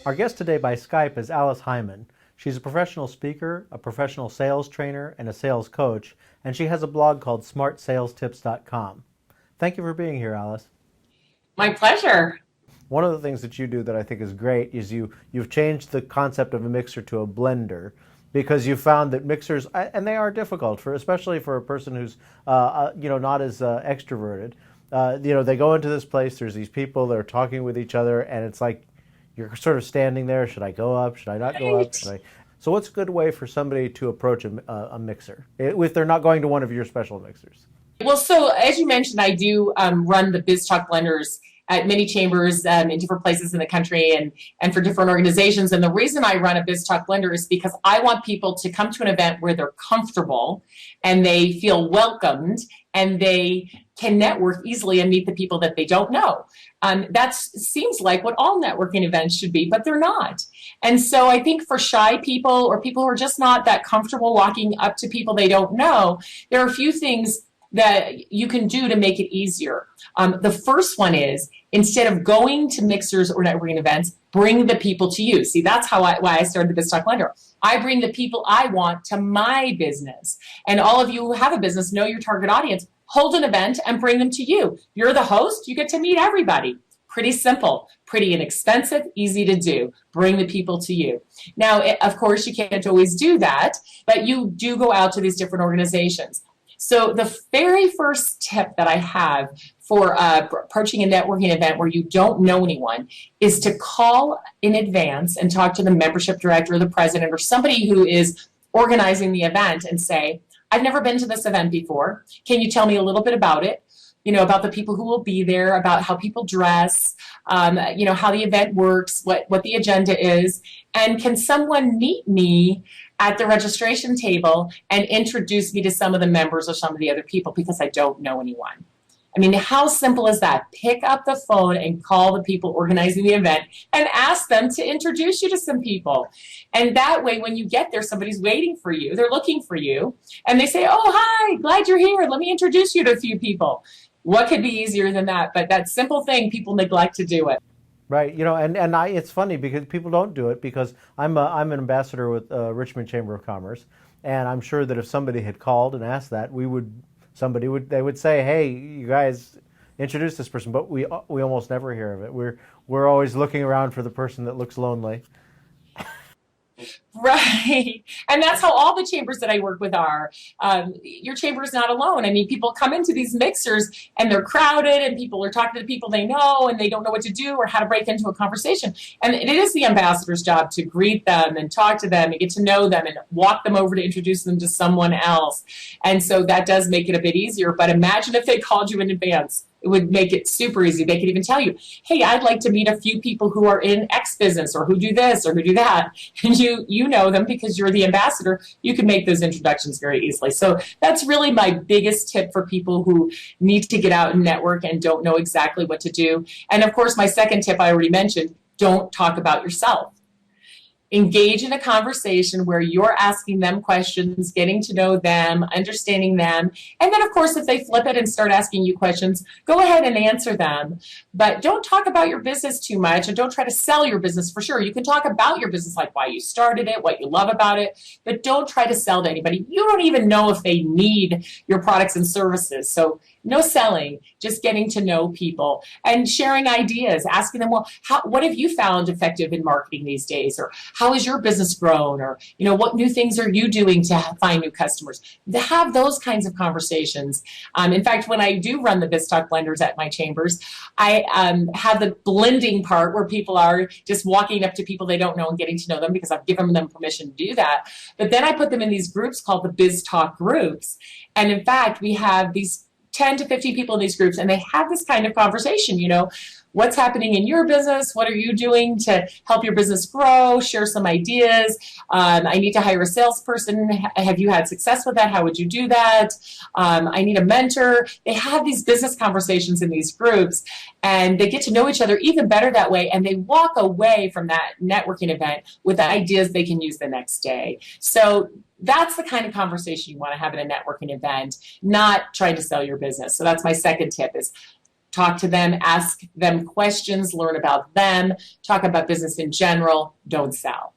Our guest today by Skype is Alice Heiman. She's a professional speaker, a professional sales trainer, and a sales coach, and she has a blog called smartsalestips.com. Thank you for being here, Alice. My pleasure. One of the things that you do that I think is great is you've changed the concept of a mixer to a blender because you found that mixers, and they are difficult for, especially for a person who's not as extroverted. They go into this place. There's these people. They're talking with each other, and it's like you're sort of standing there. Should I go up? Should I not go up? Right. So what's a good way for somebody to approach a mixer if they're not going to one of your special mixers? Well, so as you mentioned, I do run the Biz Talk Blenders at many chambers in different places in the country and for different organizations. And the reason I run a Biz Talk Blender is because I want people to come to an event where they're comfortable and they feel welcomed and they can network easily and meet the people that they don't know. That seems like what all networking events should be, but they're not. And so I think for shy people or people who are just not that comfortable walking up to people they don't know, there are a few things that you can do to make it easier. The first one is, instead of going to mixers or networking events, bring the people to you. See, that's why I started the Biz Talk Blender. I bring the people I want to my business. And all of you who have a business know your target audience. Hold an event and bring them to you. You're the host. You get to meet everybody. Pretty simple, pretty inexpensive, easy to do. Bring the people to you. Now, of course, you can't always do that, but you do go out to these different organizations. So the very first tip that I have for approaching a networking event where you don't know anyone is to call in advance and talk to the membership director or the president or somebody who is organizing the event and say, I've never been to this event before. Can you tell me a little bit about it? About the people who will be there, about how people dress, how the event works, what the agenda is, and can someone meet me at the registration table and introduce me to some of the members or some of the other people because I don't know anyone. I mean, how simple is that? Pick up the phone and call the people organizing the event and ask them to introduce you to some people. And that way, when you get there, somebody's waiting for you. They're looking for you. And they say, oh, hi, glad you're here. Let me introduce you to a few people. What could be easier than that? But that simple thing, people neglect to do it. Right, it's funny because people don't do it because I'm an ambassador with Richmond Chamber of Commerce, and I'm sure that if somebody had called and asked that, they would say, hey, you guys introduce this person, but we almost never hear of it. We're always looking around for the person that looks lonely. Right. And that's how all the chambers that I work with are. Your chamber is not alone. I mean, people come into these mixers and they're crowded and people are talking to the people they know and they don't know what to do or how to break into a conversation. And it is the ambassador's job to greet them and talk to them and get to know them and walk them over to introduce them to someone else. And so that does make it a bit easier. But imagine if they called you in advance. It would make it super easy. They could even tell you, hey, I'd like to meet a few people who are in X business or who do this or who do that. And you know them because you're the ambassador. You can make those introductions very easily. So that's really my biggest tip for people who need to get out and network and don't know exactly what to do. And of course, my second tip I already mentioned, don't talk about yourself. Engage in a conversation where you're asking them questions, getting to know them, understanding them. And then, of course, if they flip it and start asking you questions, go ahead and answer them. But don't talk about your business too much and don't try to sell your business for sure. You can talk about your business, like why you started it, what you love about it, but don't try to sell to anybody. You don't even know if they need your products and services. So no selling, just getting to know people and sharing ideas, asking them, well, what have you found effective in marketing these days? Or how has your business grown? Or, what new things are you doing to find new customers? To have those kinds of conversations. In fact, when I do run the Biz Talk Blenders at my chambers, I have the blending part where people are just walking up to people they don't know and getting to know them because I've given them permission to do that. But then I put them in these groups called the Biz Talk groups. And in fact, we have these 10 to 50 people in these groups, and they have this kind of conversation, what's happening in your business? What are you doing to help your business grow? Share some ideas. I need to hire a salesperson. Have you had success with that? How would you do that? I need a mentor. They have these business conversations in these groups, and they get to know each other even better that way, and they walk away from that networking event with ideas they can use the next day. So that's the kind of conversation you want to have at a networking event, not trying to sell your business. So that's my second tip is talk to them, ask them questions, learn about them, talk about business in general, don't sell.